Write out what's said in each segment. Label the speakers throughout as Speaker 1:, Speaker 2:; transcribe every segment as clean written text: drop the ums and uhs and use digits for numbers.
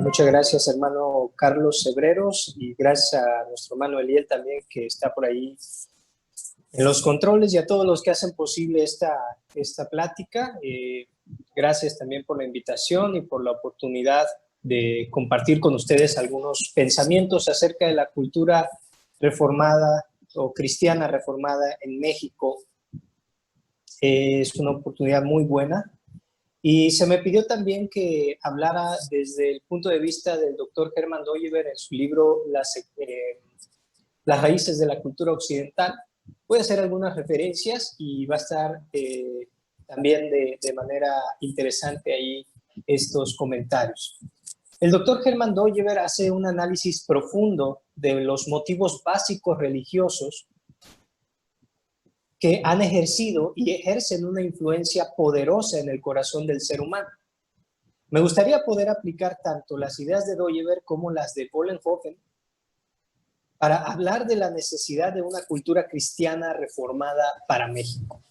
Speaker 1: Muchas gracias, hermano Carlos Cebreros, y gracias a nuestro hermano Eliel también, que está por ahí en los controles, y a todos los que hacen posible esta plática. Gracias también por la invitación y por la oportunidad de compartir con ustedes algunos pensamientos acerca de la cultura reformada o cristiana reformada en México. Es una oportunidad muy buena. Y se me pidió también que hablara desde el punto de vista del doctor Hermann Dooyeweer en su libro Las raíces de la cultura occidental. Voy a hacer algunas referencias y va a estar también de manera interesante ahí estos comentarios. El doctor Hermann Dooyeweer hace un análisis profundo de los motivos básicos religiosos que han ejercido y ejercen una influencia poderosa en el corazón del ser humano. Me gustaría poder aplicar tanto las ideas de Dooyeweer como las de Vollenhoven para hablar de la necesidad de una cultura cristiana reformada para México.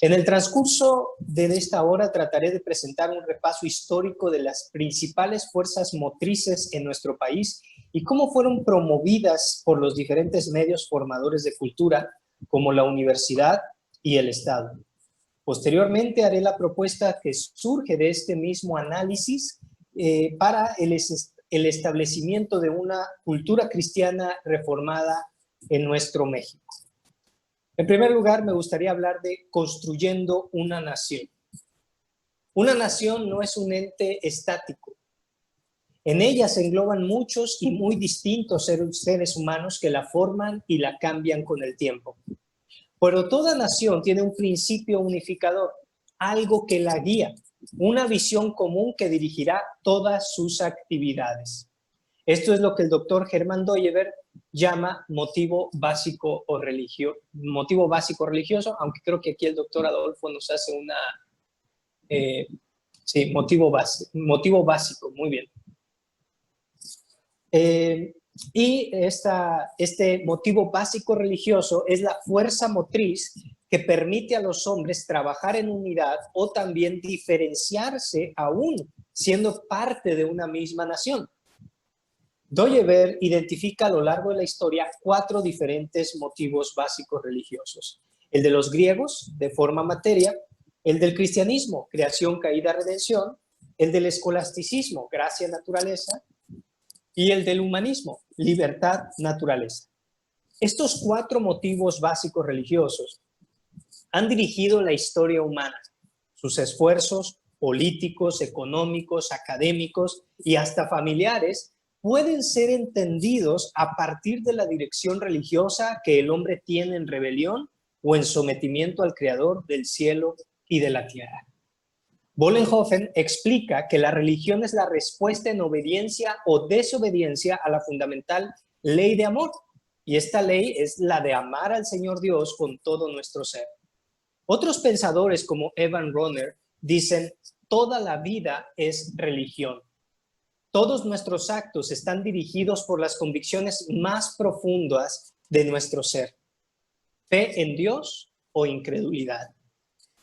Speaker 1: En el transcurso de esta hora trataré de presentar un repaso histórico de las principales fuerzas motrices en nuestro país y cómo fueron promovidas por los diferentes medios formadores de cultura, como la universidad y el Estado. Posteriormente haré la propuesta que surge de este mismo análisis para el establecimiento de una cultura cristiana reformada en nuestro México. En primer lugar, me gustaría hablar de construyendo una nación. Una nación no es un ente estático. En ella se engloban muchos y muy distintos seres humanos que la forman y la cambian con el tiempo. Pero toda nación tiene un principio unificador, algo que la guía, una visión común que dirigirá todas sus actividades. Esto es lo que el doctor Hermann Dooyeweer llama motivo básico religioso, aunque creo que aquí el doctor Adolfo nos hace una... sí, motivo básico, muy bien. Y este motivo básico religioso es la fuerza motriz que permite a los hombres trabajar en unidad o también diferenciarse aún siendo parte de una misma nación. Dooyeweer identifica a lo largo de la historia 4 diferentes motivos básicos religiosos. El de los griegos, de forma materia; el del cristianismo, creación, caída, redención; el del escolasticismo, gracia, naturaleza; y el del humanismo, libertad, naturaleza. Estos 4 motivos básicos religiosos han dirigido la historia humana, sus esfuerzos políticos, económicos, académicos y hasta familiares pueden ser entendidos a partir de la dirección religiosa que el hombre tiene en rebelión o en sometimiento al Creador del cielo y de la tierra. Vollenhoven explica que la religión es la respuesta en obediencia o desobediencia a la fundamental ley de amor, y esta ley es la de amar al Señor Dios con todo nuestro ser. Otros pensadores como Evan Rohner dicen: toda la vida es religión. Todos nuestros actos están dirigidos por las convicciones más profundas de nuestro ser: fe en Dios o incredulidad.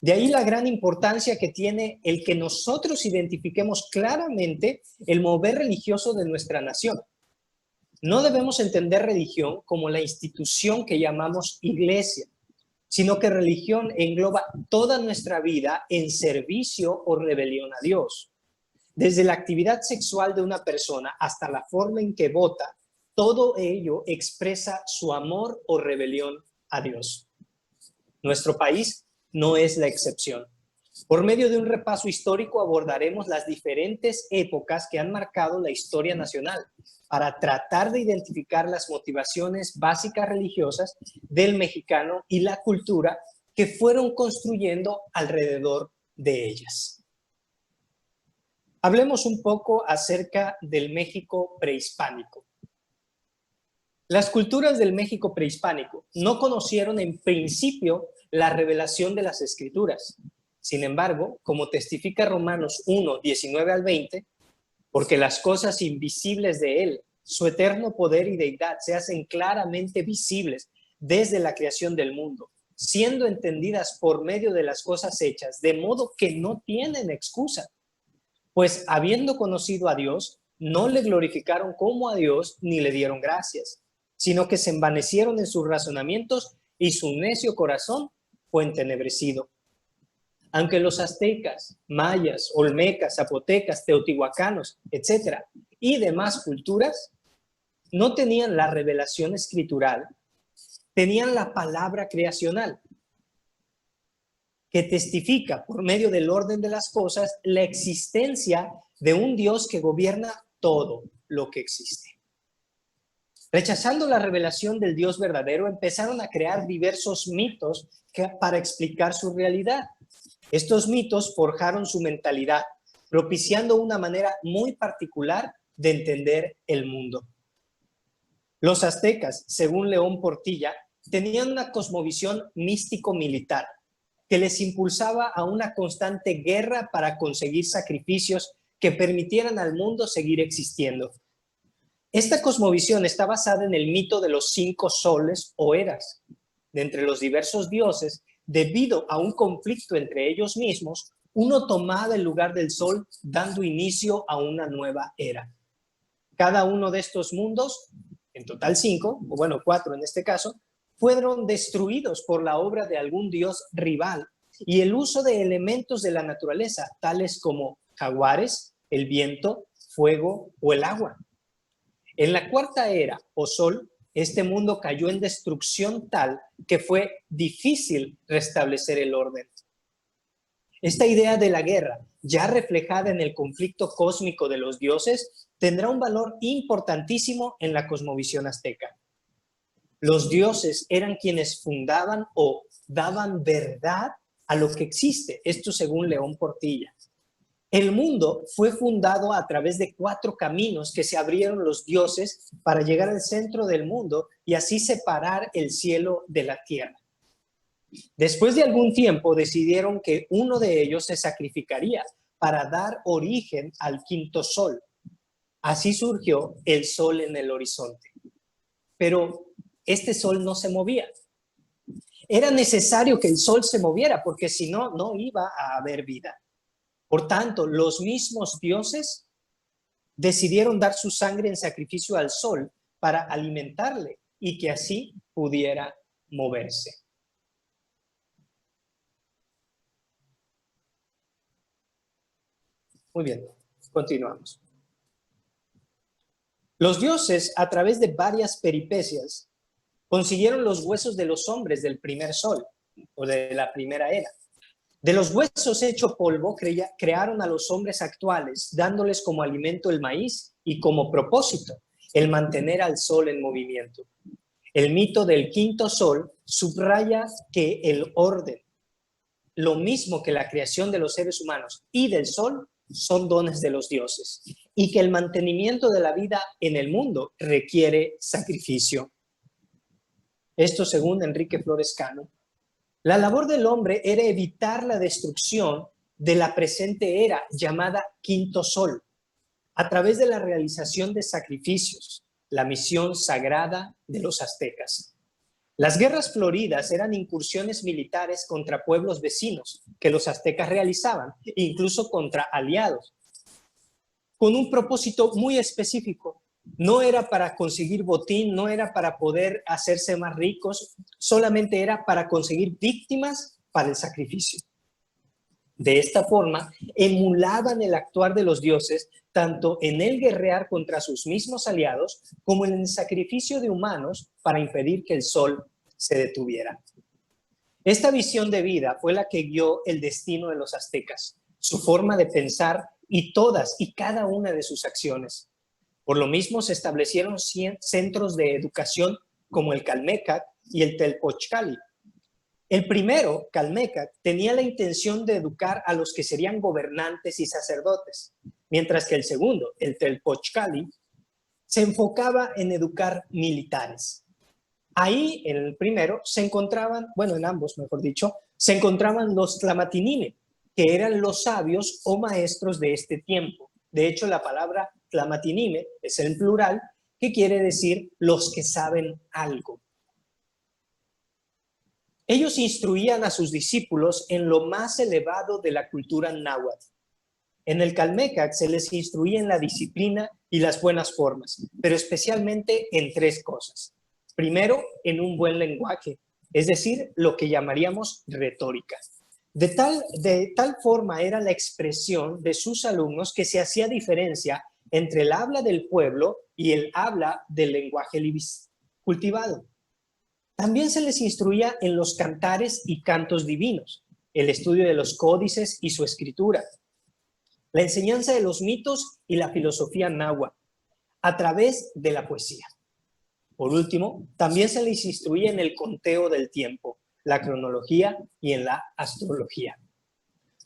Speaker 1: De ahí la gran importancia que tiene el que nosotros identifiquemos claramente el mover religioso de nuestra nación. No debemos entender religión como la institución que llamamos iglesia, sino que religión engloba toda nuestra vida en servicio o rebelión a Dios. Desde la actividad sexual de una persona hasta la forma en que vota, todo ello expresa su amor o rebelión a Dios. Nuestro país no es la excepción. Por medio de un repaso histórico abordaremos las diferentes épocas que han marcado la historia nacional para tratar de identificar las motivaciones básicas religiosas del mexicano y la cultura que fueron construyendo alrededor de ellas. Hablemos un poco acerca del México prehispánico. Las culturas del México prehispánico no conocieron en principio la revelación de las Escrituras. Sin embargo, como testifica Romanos 1, 19 al 20, porque las cosas invisibles de Él, su eterno poder y deidad, se hacen claramente visibles desde la creación del mundo, siendo entendidas por medio de las cosas hechas, de modo que no tienen excusa. pues habiendo conocido a Dios, no le glorificaron como a Dios ni le dieron gracias, sino que se envanecieron en sus razonamientos y su necio corazón fue entenebrecido. Aunque los aztecas, mayas, olmecas, zapotecas, teotihuacanos, etcétera, y demás culturas no tenían la revelación escritural, tenían la palabra creacional, que testifica por medio del orden de las cosas la existencia de un Dios que gobierna todo lo que existe. Rechazando la revelación del Dios verdadero, empezaron a crear diversos mitos para explicar su realidad. Estos mitos forjaron su mentalidad, propiciando una manera muy particular de entender el mundo. Los aztecas, según León Portilla, tenían una cosmovisión místico-militar que les impulsaba a una constante guerra para conseguir sacrificios que permitieran al mundo seguir existiendo. Esta cosmovisión está basada en el mito de los 5 soles o eras. De entre los diversos dioses, debido a un conflicto entre ellos mismos, uno tomaba el lugar del sol, dando inicio a una nueva era. Cada uno de estos mundos, en total 5, o bueno, 4 en este caso, fueron destruidos por la obra de algún dios rival y el uso de elementos de la naturaleza, tales como jaguares, el viento, fuego o el agua. En la cuarta era, o sol, este mundo cayó en destrucción tal que fue difícil restablecer el orden. Esta idea de la guerra, ya reflejada en el conflicto cósmico de los dioses, tendrá un valor importantísimo en la cosmovisión azteca. Los dioses eran quienes fundaban o daban verdad a lo que existe, esto según León Portilla. El mundo fue fundado a través de 4 caminos que se abrieron los dioses para llegar al centro del mundo y así separar el cielo de la tierra. Después de algún tiempo decidieron que uno de ellos se sacrificaría para dar origen al 5º sol. Así surgió el sol en el horizonte. Pero este sol no se movía. Era necesario que el sol se moviera porque si no, no iba a haber vida. Por tanto, los mismos dioses decidieron dar su sangre en sacrificio al sol para alimentarle y que así pudiera moverse. Muy bien, continuamos. Los dioses, a través de varias peripecias, consiguieron los huesos de los hombres del primer sol o de la primera era. De los huesos hecho polvo crearon a los hombres actuales, dándoles como alimento el maíz y como propósito el mantener al sol en movimiento. El mito del 5º sol subraya que el orden, lo mismo que la creación de los seres humanos y del sol, son dones de los dioses y que el mantenimiento de la vida en el mundo requiere sacrificio. Esto según Enrique Flores Cano. La labor del hombre era evitar la destrucción de la presente era llamada 5º sol a través de la realización de sacrificios, la misión sagrada de los aztecas. Las guerras floridas eran incursiones militares contra pueblos vecinos que los aztecas realizaban, incluso contra aliados, con un propósito muy específico. No era para conseguir botín, no era para poder hacerse más ricos, solamente era para conseguir víctimas para el sacrificio. De esta forma, emulaban el actuar de los dioses, tanto en el guerrear contra sus mismos aliados, como en el sacrificio de humanos para impedir que el sol se detuviera. Esta visión de vida fue la que guió el destino de los aztecas, su forma de pensar y todas y cada una de sus acciones. Por lo mismo se establecieron centros de educación como el Calmecac y el Telpochcali. El primero, Calmecac, tenía la intención de educar a los que serían gobernantes y sacerdotes, mientras que el segundo, el Telpochcali, se enfocaba en educar militares. Ahí, en el primero, se encontraban, bueno, en ambos, mejor dicho, se encontraban los Tlamatinime, que eran los sabios o maestros de este tiempo. De hecho, la palabra Tlamatinime es el plural, que quiere decir los que saben algo. Ellos instruían a sus discípulos en lo más elevado de la cultura náhuatl. En el Calmecac se les instruía en la disciplina y las buenas formas, pero especialmente en tres cosas. Primero, en un buen lenguaje, es decir, lo que llamaríamos retórica. De tal forma era la expresión de sus alumnos que se hacía diferencia entre el habla del pueblo y el habla del lenguaje cultivado. También se les instruía en los cantares y cantos divinos, el estudio de los códices y su escritura, la enseñanza de los mitos y la filosofía náhuatl, a través de la poesía. Por último, también se les instruía en el conteo del tiempo, la cronología y en la astrología.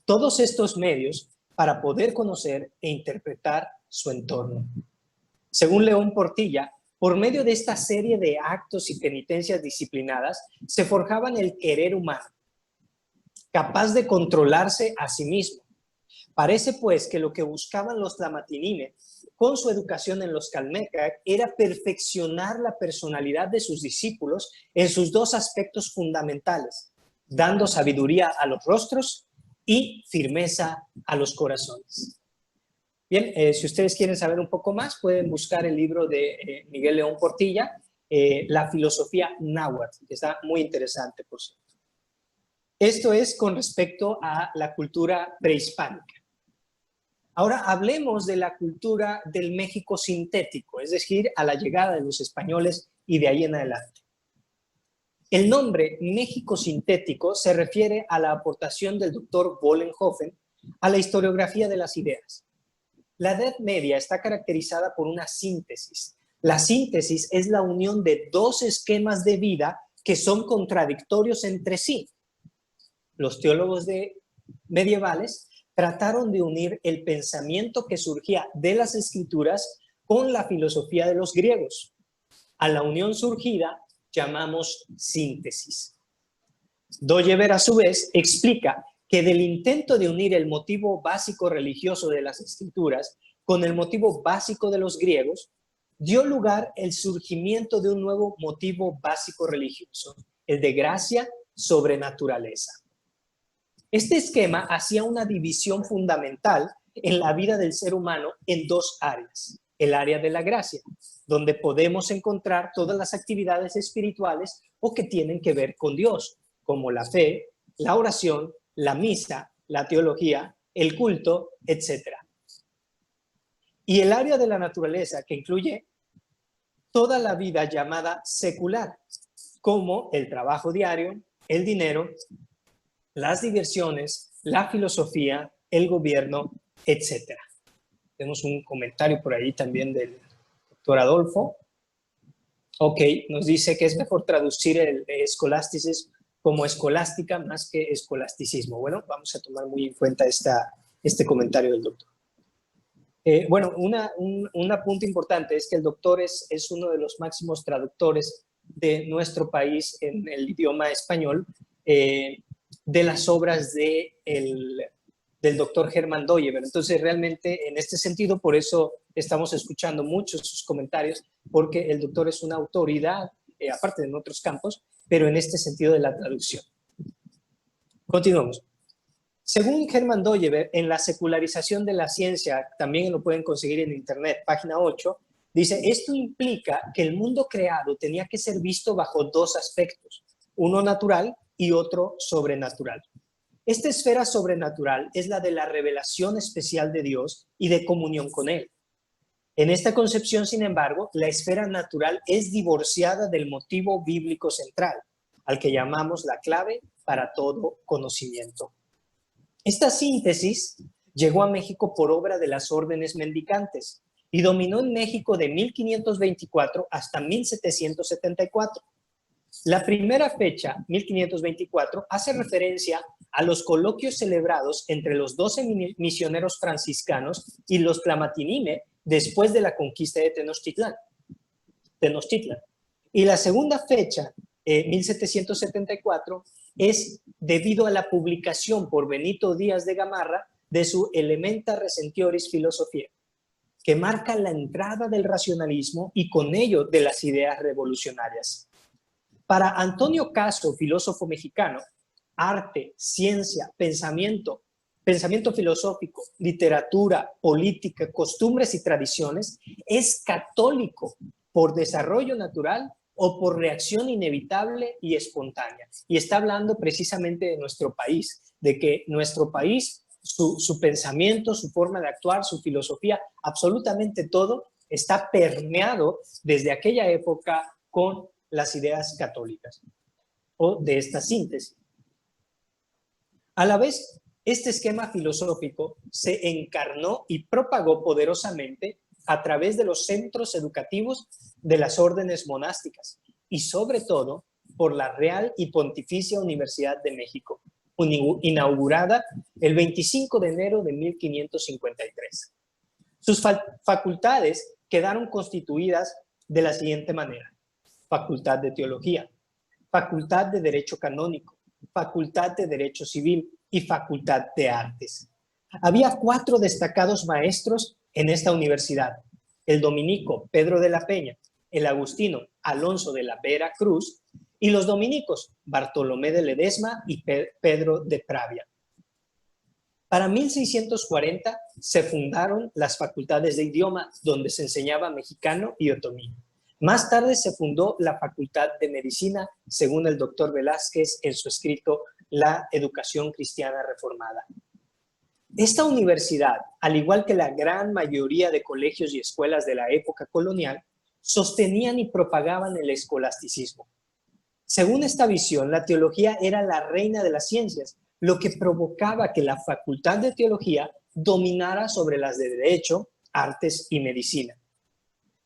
Speaker 1: Todos estos medios para poder conocer e interpretar su entorno. Según León Portilla, por medio de esta serie de actos y penitencias disciplinadas, se forjaban el querer humano, capaz de controlarse a sí mismo. Parece pues que lo que buscaban los Tlamatinime con su educación en los Calmecac era perfeccionar la personalidad de sus discípulos en sus dos aspectos fundamentales, dando sabiduría a los rostros y firmeza a los corazones. Bien, si ustedes quieren saber un poco más, pueden buscar el libro de Miguel León Portilla, La filosofía náhuatl, que está muy interesante, por cierto. Esto es con respecto a la cultura prehispánica. Ahora hablemos de la cultura del México sintético, es decir, a la llegada de los españoles y de ahí en adelante. El nombre México sintético se refiere a la aportación del doctor Vollenhofen a la historiografía de las ideas. La Edad Media está caracterizada por una síntesis. La síntesis es la unión de dos esquemas de vida que son contradictorios entre sí. Los teólogos medievales trataron de unir el pensamiento que surgía de las escrituras con la filosofía de los griegos. A la unión surgida llamamos síntesis. Doyever, a su vez, explica que del intento de unir el motivo básico religioso de las escrituras con el motivo básico de los griegos, dio lugar el surgimiento de un nuevo motivo básico religioso, el de gracia sobre naturaleza. Este esquema hacía una división fundamental en la vida del ser humano en dos áreas. El área de la gracia, donde podemos encontrar todas las actividades espirituales o que tienen que ver con Dios, como la fe, la oración, la misa, la teología, el culto, etc. Y el área de la naturaleza, que incluye toda la vida llamada secular, como el trabajo diario, el dinero, las diversiones, la filosofía, el gobierno, etc. Tenemos un comentario por ahí también del doctor Adolfo. Ok, nos dice que es mejor traducir el escolasticismo como escolástica más que escolasticismo. Bueno, vamos a tomar muy en cuenta este comentario del doctor. Bueno, un apunte importante es que el doctor es uno de los máximos traductores de nuestro país en el idioma español, de las obras del doctor Germán Doyever. Entonces, realmente, en este sentido, por eso estamos escuchando muchos sus comentarios, porque el doctor es una autoridad, aparte de en otros campos, pero en este sentido de la traducción. Continuamos. Según Germán Doyever, en la secularización de la ciencia, también lo pueden conseguir en internet, página 8, dice, esto implica que el mundo creado tenía que ser visto bajo dos aspectos, uno natural y otro sobrenatural. Esta esfera sobrenatural es la de la revelación especial de Dios y de comunión con Él. En esta concepción, sin embargo, la esfera natural es divorciada del motivo bíblico central, al que llamamos la clave para todo conocimiento. Esta síntesis llegó a México por obra de las órdenes mendicantes y dominó en México de 1524 hasta 1774. La primera fecha, 1524, hace referencia a los coloquios celebrados entre los 12 misioneros franciscanos y los Tlamatinime después de la conquista de Tenochtitlan. Y la segunda fecha, 1774, es debido a la publicación por Benito Díaz de Gamarra de su Elementa Recentioris Philosophia, que marca la entrada del racionalismo y con ello de las ideas revolucionarias. Para Antonio Caso, filósofo mexicano, arte, ciencia, pensamiento pensamiento filosófico, literatura, política, costumbres y tradiciones, es católico por desarrollo natural o por reacción inevitable y espontánea. Y está hablando precisamente de nuestro país, de que nuestro país, su pensamiento, su forma de actuar, su filosofía, absolutamente todo está permeado desde aquella época con las ideas católicas o de esta síntesis. A la vez, este esquema filosófico se encarnó y propagó poderosamente a través de los centros educativos de las órdenes monásticas y sobre todo por la Real y Pontificia Universidad de México, inaugurada el 25 de enero de 1553. Sus facultades quedaron constituidas de la siguiente manera: Facultad de Teología, Facultad de Derecho Canónico, Facultad de Derecho Civil y Facultad de Artes. Había 4 destacados maestros en esta universidad: el dominico Pedro de la Peña, el agustino Alonso de la Vera Cruz y los dominicos Bartolomé de Ledesma y Pedro de Pravia. Para 1640 se fundaron las facultades de idioma, donde se enseñaba mexicano y otomí. Más tarde se fundó la Facultad de Medicina, según el doctor Velázquez en su escrito La Educación Cristiana Reformada. Esta universidad, al igual que la gran mayoría de colegios y escuelas de la época colonial, sostenían y propagaban el escolasticismo. Según esta visión, la teología era la reina de las ciencias, lo que provocaba que la Facultad de Teología dominara sobre las de Derecho, Artes y Medicina.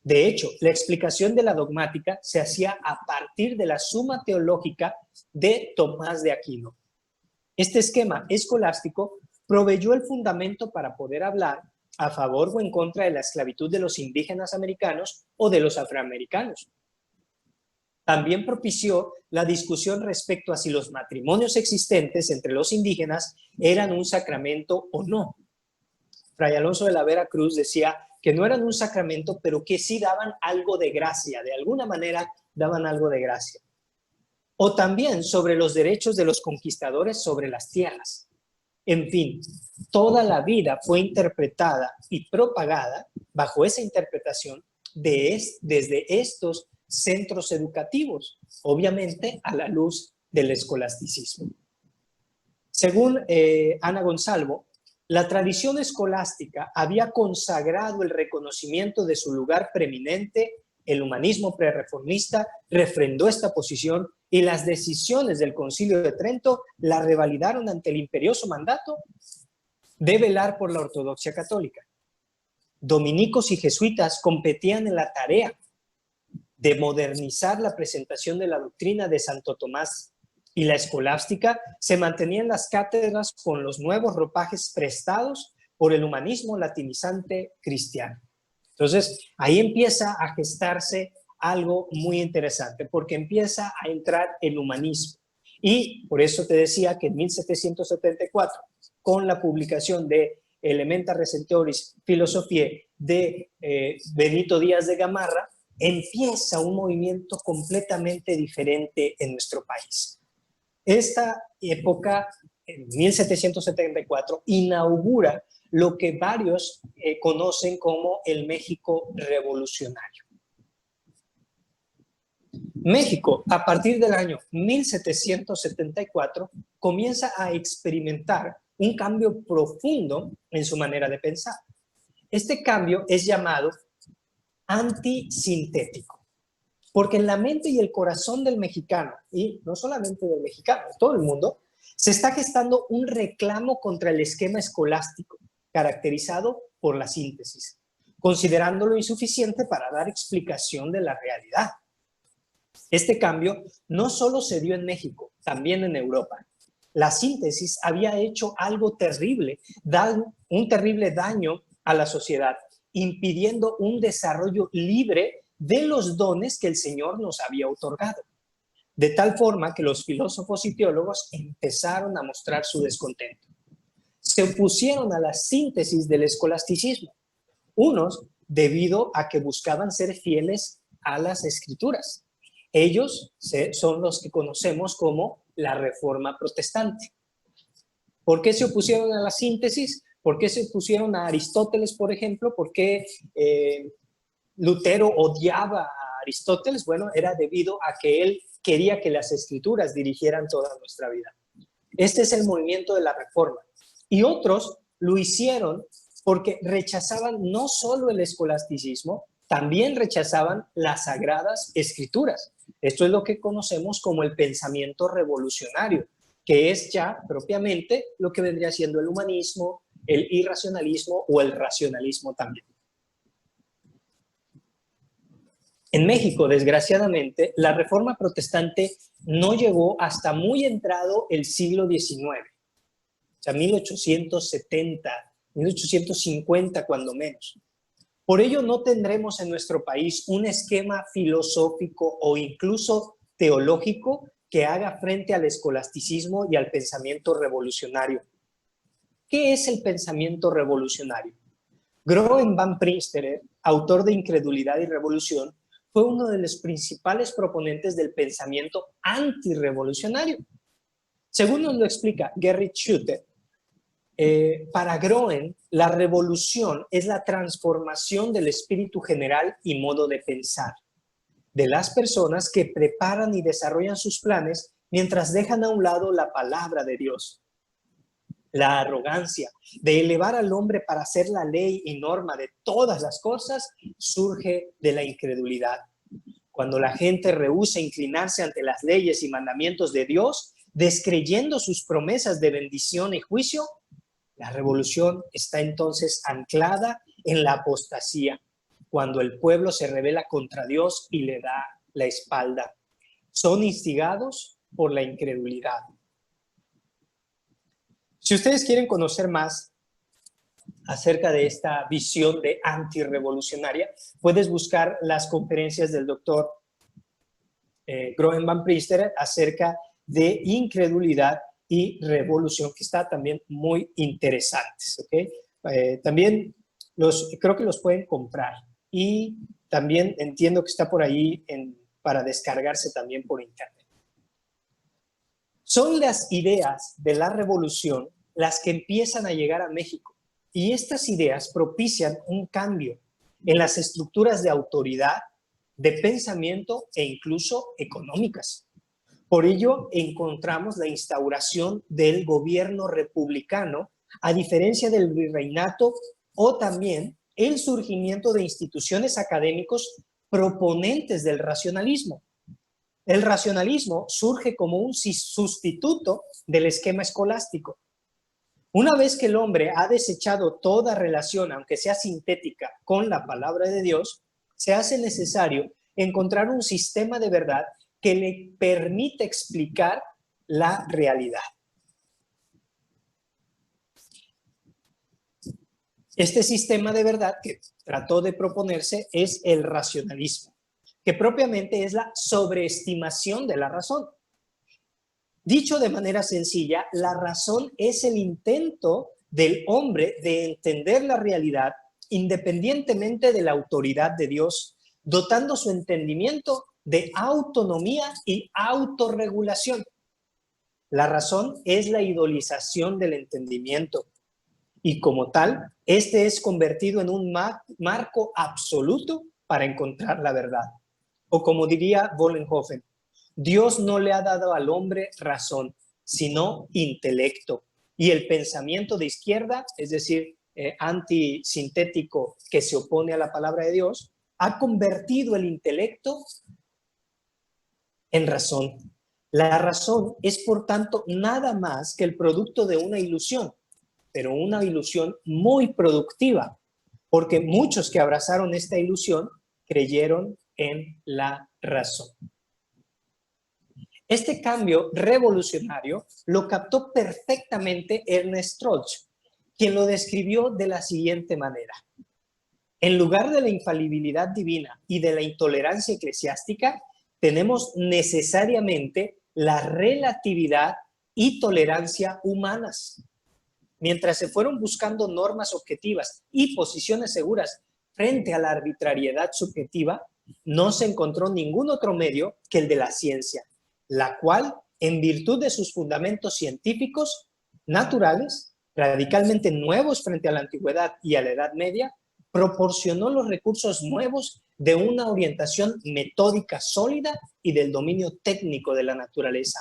Speaker 1: De hecho, la explicación de la dogmática se hacía a partir de la Suma Teológica de Tomás de Aquino. Este esquema escolástico proveyó el fundamento para poder hablar a favor o en contra de la esclavitud de los indígenas americanos o de los afroamericanos. También propició la discusión respecto a si los matrimonios existentes entre los indígenas eran un sacramento o no. Fray Alonso de la Vera Cruz decía que no eran un sacramento, pero que sí daban algo de gracia, de alguna manera daban algo de gracia. O también sobre los derechos de los conquistadores sobre las tierras. En fin, toda la vida fue interpretada y propagada bajo esa interpretación desde estos centros educativos, obviamente a la luz del escolasticismo. Según Ana Gonzalvo, la tradición escolástica había consagrado el reconocimiento de su lugar preeminente, el humanismo prerreformista refrendó esta posición y las decisiones del Concilio de Trento la revalidaron ante el imperioso mandato de velar por la ortodoxia católica. Dominicos y jesuitas competían en la tarea de modernizar la presentación de la doctrina de Santo Tomás, y la escolástica se mantenía en las cátedras con los nuevos ropajes prestados por el humanismo latinizante cristiano. Entonces, ahí empieza a gestarse algo muy interesante, porque empieza a entrar el humanismo. Y por eso te decía que en 1774, con la publicación de Elementa Recensionis Philosophiae de Benito Díaz de Gamarra, empieza un movimiento completamente diferente en nuestro país. Esta época, en 1774, inaugura lo que varios conocen como el México revolucionario. México, a partir del año 1774, comienza a experimentar un cambio profundo en su manera de pensar. Este cambio es llamado antisintético. Porque en la mente y el corazón del mexicano, y no solamente del mexicano, de todo el mundo, se está gestando un reclamo contra el esquema escolástico, caracterizado por la síntesis, considerándolo insuficiente para dar explicación de la realidad. Este cambio no solo se dio en México, también en Europa. La síntesis había hecho algo terrible, un terrible daño a la sociedad, impidiendo un desarrollo libre de los dones que el Señor nos había otorgado. De tal forma que los filósofos y teólogos empezaron a mostrar su descontento. Se opusieron a la síntesis del escolasticismo, unos debido a que buscaban ser fieles a las Escrituras. Ellos son los que conocemos como la Reforma Protestante. ¿Por qué se opusieron a la síntesis? ¿Por qué se opusieron a Aristóteles, por ejemplo? ¿Por qué Lutero odiaba a Aristóteles? Bueno, era debido a que él quería que las escrituras dirigieran toda nuestra vida. Este es el movimiento de la Reforma. Y otros lo hicieron porque rechazaban no solo el escolasticismo, también rechazaban las sagradas escrituras. Esto es lo que conocemos como el pensamiento revolucionario, que es ya propiamente lo que vendría siendo el humanismo, el irracionalismo o el racionalismo también. En México, desgraciadamente, la Reforma Protestante no llegó hasta muy entrado el siglo XIX, o sea, 1870, 1850 cuando menos. Por ello no tendremos en nuestro país un esquema filosófico o incluso teológico que haga frente al escolasticismo y al pensamiento revolucionario. ¿Qué es el pensamiento revolucionario? Groen van Prinsterer, autor de Incredulidad y Revolución, fue uno de los principales proponentes del pensamiento antirrevolucionario. Según nos lo explica Gerrit Schutte, para Groen, la revolución es la transformación del espíritu general y modo de pensar de las personas que preparan y desarrollan sus planes mientras dejan a un lado la palabra de Dios. La arrogancia de elevar al hombre para ser la ley y norma de todas las cosas surge de la incredulidad. Cuando la gente rehúsa inclinarse ante las leyes y mandamientos de Dios, descreyendo sus promesas de bendición y juicio, la revolución está entonces anclada en la apostasía, cuando el pueblo se rebela contra Dios y le da la espalda. Son instigados por la incredulidad. Si ustedes quieren conocer más acerca de esta visión de antirrevolucionaria, puedes buscar las conferencias del doctor Groen van Prinsterer acerca de incredulidad y revolución, que está también muy interesantes. ¿Okay? También creo que los pueden comprar y también entiendo que está por ahí para descargarse también por internet. Son las ideas de la revolución las que empiezan a llegar a México y estas ideas propician un cambio en las estructuras de autoridad, de pensamiento e incluso económicas. Por ello, encontramos la instauración del gobierno republicano, a diferencia del virreinato, o también el surgimiento de instituciones académicos proponentes del racionalismo. El racionalismo surge como un sustituto del esquema escolástico. Una vez que el hombre ha desechado toda relación, aunque sea sintética, con la palabra de Dios, se hace necesario encontrar un sistema de verdad que le permite explicar la realidad. Este sistema de verdad que trató de proponerse es el racionalismo, que propiamente es la sobreestimación de la razón. Dicho de manera sencilla, la razón es el intento del hombre de entender la realidad independientemente de la autoridad de Dios, dotando su entendimiento de autonomía y autorregulación. La razón es la idolización del entendimiento y como tal, este es convertido en un marco absoluto para encontrar la verdad. O como diría Vollenhofen, Dios no le ha dado al hombre razón, sino intelecto. Y el pensamiento de izquierda, es decir, antisintético que se opone a la palabra de Dios, ha convertido el intelecto en razón. La razón es, por tanto, nada más que el producto de una ilusión, pero una ilusión muy productiva, porque muchos que abrazaron esta ilusión creyeron en la razón. Este cambio revolucionario lo captó perfectamente Ernest Troeltsch, quien lo describió de la siguiente manera. En lugar de la infalibilidad divina y de la intolerancia eclesiástica, tenemos necesariamente la relatividad y tolerancia humanas. Mientras se fueron buscando normas objetivas y posiciones seguras frente a la arbitrariedad subjetiva, no se encontró ningún otro medio que el de la ciencia, la cual, en virtud de sus fundamentos científicos, naturales, radicalmente nuevos frente a la antigüedad y a la Edad Media, proporcionó los recursos nuevos de una orientación metódica sólida y del dominio técnico de la naturaleza.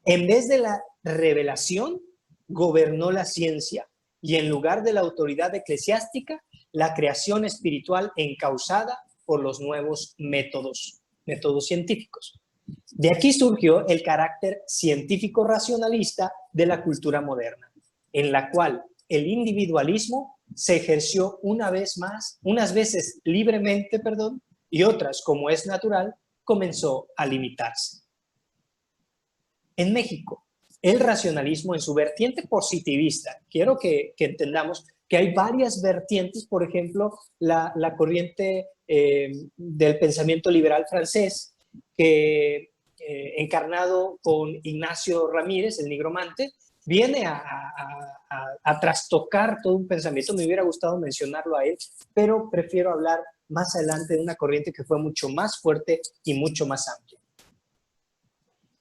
Speaker 1: En vez de la revelación, gobernó la ciencia, y en lugar de la autoridad eclesiástica, la creación espiritual encauzada por los nuevos métodos científicos. De aquí surgió el carácter científico racionalista de la cultura moderna, en la cual el individualismo se ejerció unas veces libremente, y otras, como es natural, comenzó a limitarse. En México, el racionalismo en su vertiente positivista, quiero que entendamos que hay varias vertientes, por ejemplo, la corriente del pensamiento liberal francés, que encarnado con Ignacio Ramírez, el nigromante, viene a trastocar todo un pensamiento. Me hubiera gustado mencionarlo a él, pero prefiero hablar más adelante de una corriente que fue mucho más fuerte y mucho más amplia.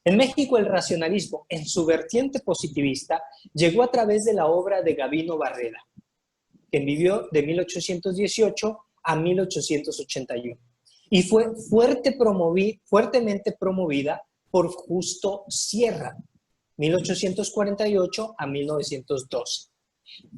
Speaker 1: En México, el racionalismo, en su vertiente positivista, llegó a través de la obra de Gavino Barreda, quien vivió de 1818 a 1881, y fue fuertemente promovida por Justo Sierra, 1848 a 1912.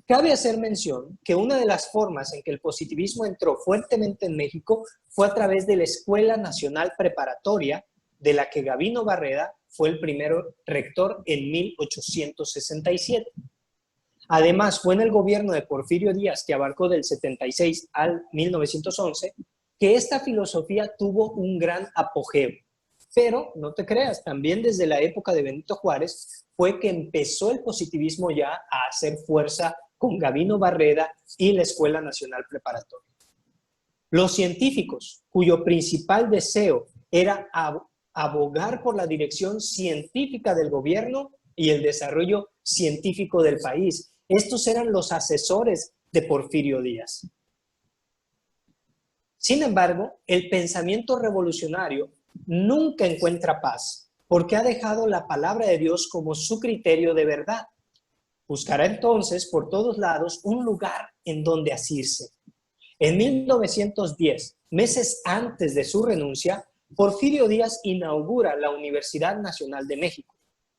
Speaker 1: Cabe hacer mención que una de las formas en que el positivismo entró fuertemente en México fue a través de la Escuela Nacional Preparatoria, de la que Gavino Barreda fue el primer rector en 1867. Además, fue en el gobierno de Porfirio Díaz, que abarcó del 76 al 1911, que esta filosofía tuvo un gran apogeo. Pero, no te creas, también desde la época de Benito Juárez fue que empezó el positivismo ya a hacer fuerza con Gavino Barreda y la Escuela Nacional Preparatoria. Los científicos, cuyo principal deseo era abogar por la dirección científica del gobierno y el desarrollo científico del país. Estos eran los asesores de Porfirio Díaz. Sin embargo, el pensamiento revolucionario nunca encuentra paz, porque ha dejado la palabra de Dios como su criterio de verdad. Buscará entonces por todos lados un lugar en donde asirse. En 1910, meses antes de su renuncia, Porfirio Díaz inaugura la Universidad Nacional de México,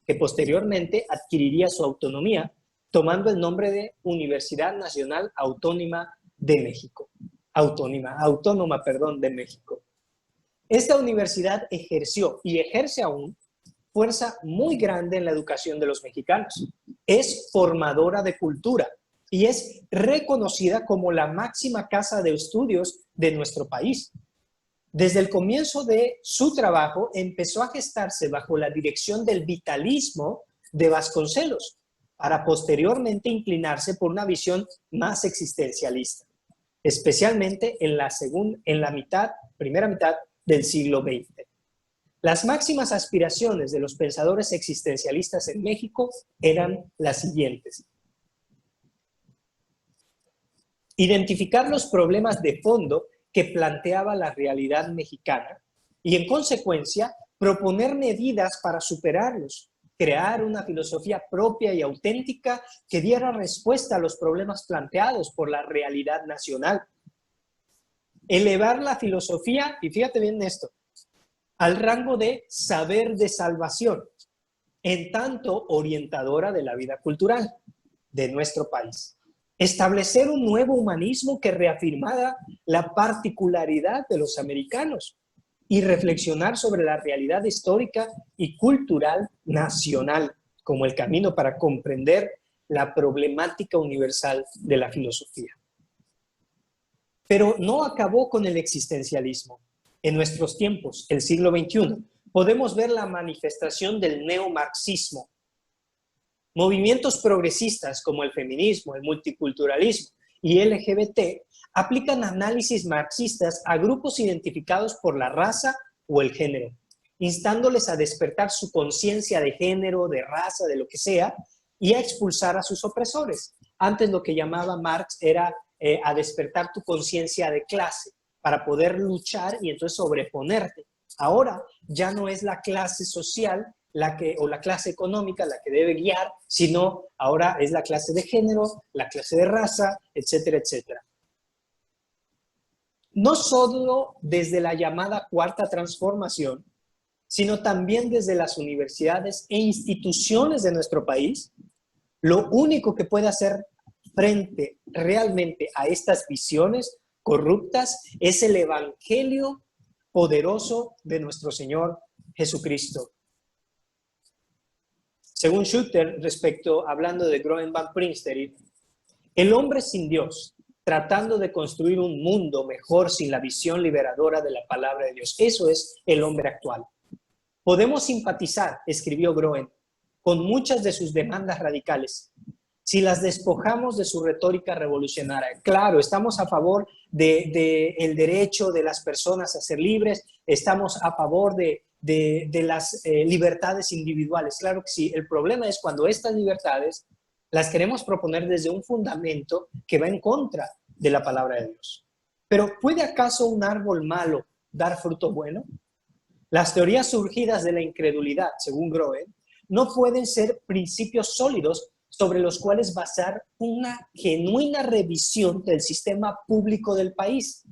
Speaker 1: que posteriormente adquiriría su autonomía, tomando el nombre de Universidad Nacional Autónoma de México. Autónoma de México. Esta universidad ejerció y ejerce aún fuerza muy grande en la educación de los mexicanos. Es formadora de cultura y es reconocida como la máxima casa de estudios de nuestro país. Desde el comienzo de su trabajo empezó a gestarse bajo la dirección del vitalismo de Vasconcelos, para posteriormente inclinarse por una visión más existencialista, especialmente en la primera mitad del siglo XX. Las máximas aspiraciones de los pensadores existencialistas en México eran las siguientes: identificar los problemas de fondo que planteaba la realidad mexicana y, en consecuencia, proponer medidas para superarlos, crear una filosofía propia y auténtica que diera respuesta a los problemas planteados por la realidad nacional. Elevar la filosofía, y fíjate bien esto, al rango de saber de salvación, en tanto orientadora de la vida cultural de nuestro país. Establecer un nuevo humanismo que reafirmara la particularidad de los americanos y reflexionar sobre la realidad histórica y cultural nacional como el camino para comprender la problemática universal de la filosofía. Pero no acabó con el existencialismo. En nuestros tiempos, el siglo XXI, podemos ver la manifestación del neomarxismo. Movimientos progresistas como el feminismo, el multiculturalismo y LGBT aplican análisis marxistas a grupos identificados por la raza o el género, instándoles a despertar su conciencia de género, de raza, de lo que sea, y a expulsar a sus opresores. Antes lo que llamaba Marx era a despertar tu conciencia de clase para poder luchar y entonces sobreponerte. Ahora ya no es la clase social o la clase económica la que debe guiar, sino ahora es la clase de género, la clase de raza, etcétera, etcétera. No solo desde la llamada Cuarta Transformación, sino también desde las universidades e instituciones de nuestro país, lo único que puede hacer frente realmente a estas visiones corruptas es el evangelio poderoso de nuestro Señor Jesucristo. Según Schuster, hablando de Groen van Prinsterin, el hombre sin Dios, tratando de construir un mundo mejor sin la visión liberadora de la palabra de Dios. Eso es el hombre actual. Podemos simpatizar, escribió Groen, con muchas de sus demandas radicales, si las despojamos de su retórica revolucionaria. Claro, estamos a favor del derecho de las personas a ser libres, estamos a favor de las libertades individuales. Claro que sí, el problema es cuando estas libertades las queremos proponer desde un fundamento que va en contra de la palabra de Dios. Pero ¿puede acaso un árbol malo dar fruto bueno? Las teorías surgidas de la incredulidad, según Groen, no pueden ser principios sólidos sobre los cuales basar una genuina revisión del sistema público del país.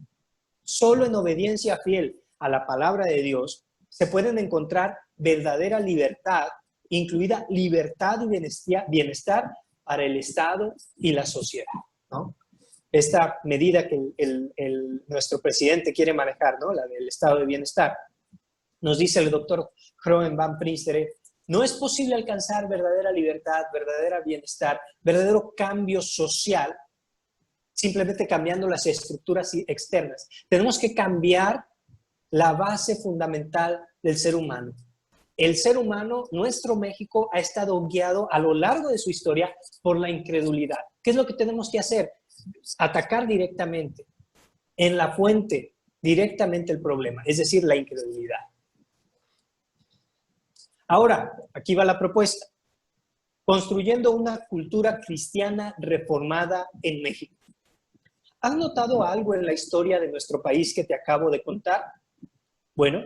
Speaker 1: Solo en obediencia fiel a la palabra de Dios se pueden encontrar verdadera libertad, incluida libertad y bienestar para el Estado y la sociedad, ¿no? Esta medida que nuestro presidente quiere manejar, ¿no? La del estado de bienestar. Nos dice el doctor Groen van Prinsterin, no es posible alcanzar verdadera libertad, verdadero bienestar, verdadero cambio social, simplemente cambiando las estructuras externas. Tenemos que cambiar la base fundamental del ser humano. El ser humano, nuestro México, ha estado guiado a lo largo de su historia por la incredulidad. ¿Qué es lo que tenemos que hacer? Atacar directamente, en la fuente, directamente el problema, es decir, la incredulidad. Ahora, aquí va la propuesta. Construyendo una cultura cristiana reformada en México. ¿Has notado algo en la historia de nuestro país que te acabo de contar? Bueno,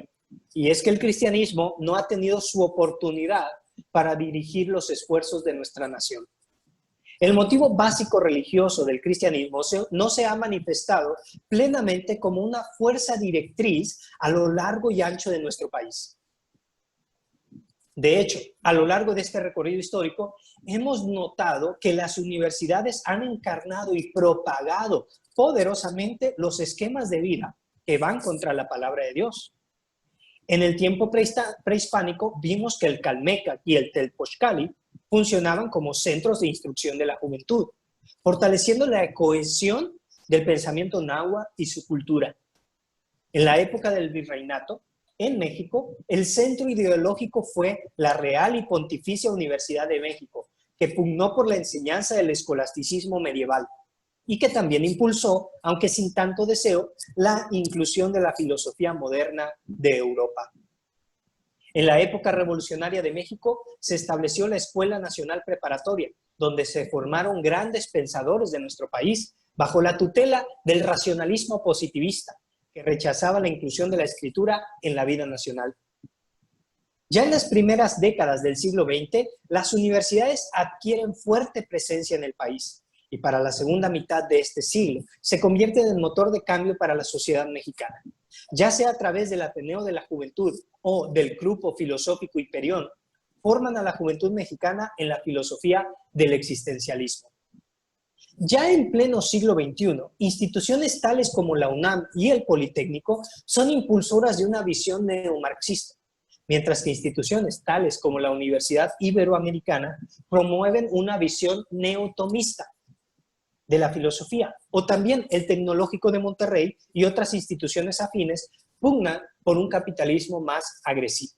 Speaker 1: y es que el cristianismo no ha tenido su oportunidad para dirigir los esfuerzos de nuestra nación. El motivo básico religioso del cristianismo no se ha manifestado plenamente como una fuerza directriz a lo largo y ancho de nuestro país. De hecho, a lo largo de este recorrido histórico, hemos notado que las universidades han encarnado y propagado poderosamente los esquemas de vida que van contra la palabra de Dios. En el tiempo prehispánico vimos que el Calmecac y el Telpochcali funcionaban como centros de instrucción de la juventud, fortaleciendo la cohesión del pensamiento náhuatl y su cultura. En la época del virreinato, en México, el centro ideológico fue la Real y Pontificia Universidad de México, que pugnó por la enseñanza del escolasticismo medieval y que también impulsó, aunque sin tanto deseo, la inclusión de la filosofía moderna de Europa. En la época revolucionaria de México se estableció la Escuela Nacional Preparatoria, donde se formaron grandes pensadores de nuestro país bajo la tutela del racionalismo positivista, que rechazaba la inclusión de la escritura en la vida nacional. Ya en las primeras décadas del siglo XX, las universidades adquieren fuerte presencia en el país y para la segunda mitad de este siglo se convierten en motor de cambio para la sociedad mexicana. Ya sea a través del Ateneo de la Juventud o del Grupo Filosófico Hiperión, forman a la juventud mexicana en la filosofía del existencialismo. Ya en pleno siglo XXI, instituciones tales como la UNAM y el Politécnico son impulsoras de una visión neomarxista, mientras que instituciones tales como la Universidad Iberoamericana promueven una visión neotomista de la filosofía, o también el Tecnológico de Monterrey y otras instituciones afines pugnan por un capitalismo más agresivo.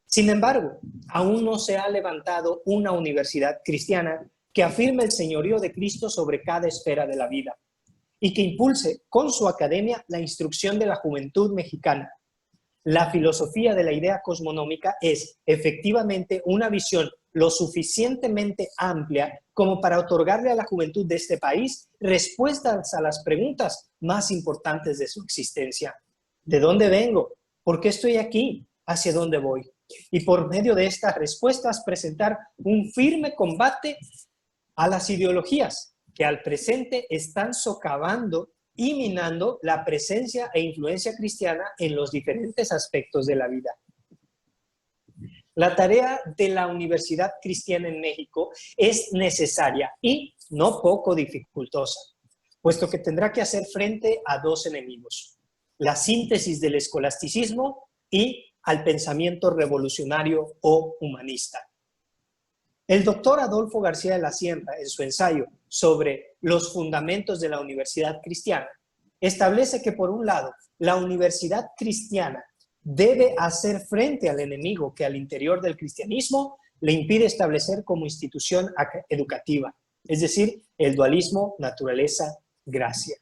Speaker 1: Sin embargo, aún no se ha levantado una universidad cristiana que afirme el señorío de Cristo sobre cada esfera de la vida y que impulse con su academia la instrucción de la juventud mexicana. La filosofía de la idea cosmonómica es efectivamente una visión lo suficientemente amplia como para otorgarle a la juventud de este país respuestas a las preguntas más importantes de su existencia. ¿De dónde vengo? ¿Por qué estoy aquí? ¿Hacia dónde voy? y por medio de estas respuestas presentar un firme combate a las ideologías que al presente están socavando y minando la presencia e influencia cristiana en los diferentes aspectos de la vida. La tarea de la Universidad Cristiana en México es necesaria y no poco dificultosa, puesto que tendrá que hacer frente a dos enemigos: la síntesis del escolasticismo y al pensamiento revolucionario o humanista. El doctor Adolfo García de la Sierra, en su ensayo sobre los fundamentos de la Universidad Cristiana, establece que, por un lado, la Universidad Cristiana debe hacer frente al enemigo que al interior del cristianismo le impide establecer como institución educativa, es decir, el dualismo naturaleza-gracia.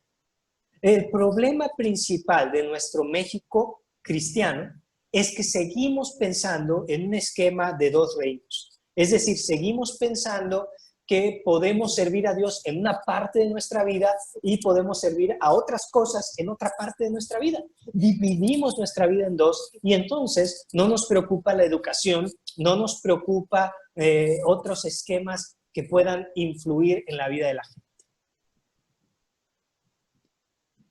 Speaker 1: El problema principal de nuestro México cristiano es que seguimos pensando en un esquema de dos reinos. Es decir, seguimos pensando que podemos servir a Dios en una parte de nuestra vida y podemos servir a otras cosas en otra parte de nuestra vida. Dividimos nuestra vida en dos y entonces no nos preocupa la educación, no nos preocupa otros esquemas que puedan influir en la vida de la gente.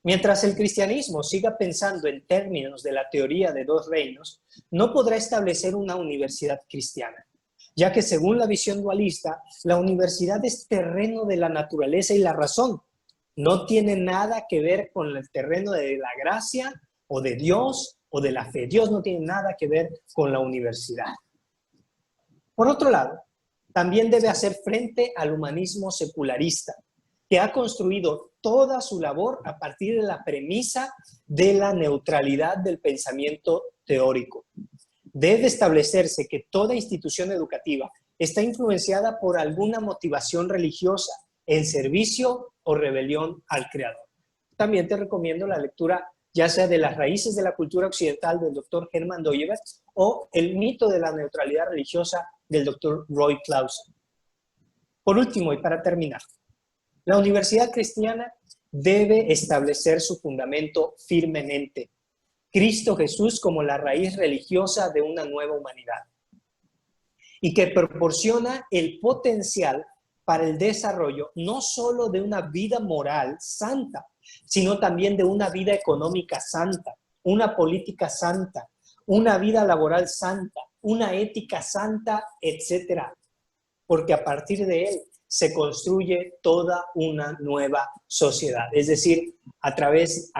Speaker 1: Mientras el cristianismo siga pensando en términos de la teoría de dos reinos, no podrá establecer una universidad cristiana, ya que según la visión dualista, la universidad es terreno de la naturaleza y la razón. No tiene nada que ver con el terreno de la gracia o de Dios o de la fe. Dios no tiene nada que ver con la universidad. Por otro lado, también debe hacer frente al humanismo secularista, que ha construido toda su labor a partir de la premisa de la neutralidad del pensamiento teórico. Debe establecerse que toda institución educativa está influenciada por alguna motivación religiosa en servicio o rebelión al Creador. También te recomiendo la lectura ya sea de Las raíces de la cultura occidental del doctor Hermann Dooyeweerd o El mito de la neutralidad religiosa del doctor Roy Clausen. Por último, y para terminar, la Universidad Cristiana debe establecer su fundamento firmemente: Cristo Jesús como la raíz religiosa de una nueva humanidad, y que proporciona el potencial para el desarrollo no solo de una vida moral santa, sino también de una vida económica santa, una política santa, una vida laboral santa, una ética santa, etc. Porque a partir de él se construye toda una nueva sociedad. Es decir, a través,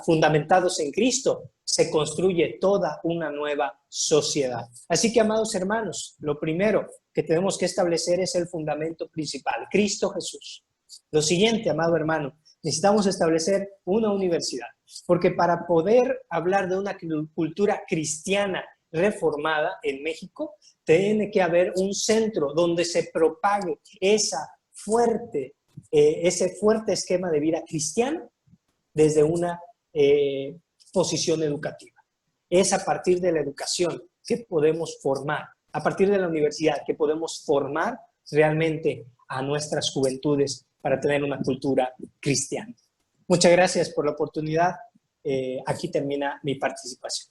Speaker 1: fundamentados en Cristo, se construye toda una nueva sociedad. Así que, amados hermanos, lo primero que tenemos que establecer es el fundamento principal, Cristo Jesús. Lo siguiente, amado hermano, necesitamos establecer una universidad, porque para poder hablar de una cultura cristiana reformada en México, tiene que haber un centro donde se propague ese fuerte esquema de vida cristiana desde una posición educativa. Es a partir de la educación que podemos formar, a partir de la universidad que podemos formar realmente a nuestras juventudes para tener una cultura cristiana. Muchas gracias por la oportunidad. Aquí termina mi participación.